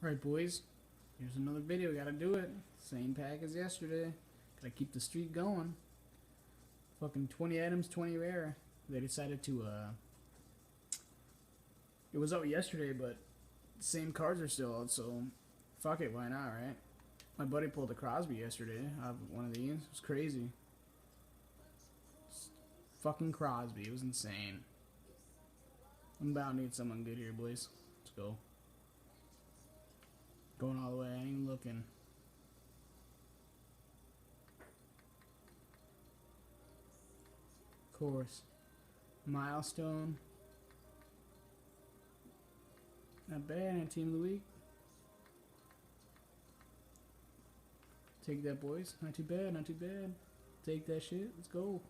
Alright, boys. Here's another video. Gotta do it. Same pack as yesterday. Gotta keep the streak going. Fucking 20 items, 20 rare. They decided to, it was out yesterday, but the same cards are still out, so fuck it, why not, right? My buddy pulled a Crosby yesterday out of one of these. It was crazy. Fucking Crosby. It was insane. I'm bound to need someone good here, boys. Let's go. Going all the way. I ain't even looking. Of course. Milestone. Not bad. Team of the week. Take that, boys. Not too bad. Not too bad. Take that shit. Let's go.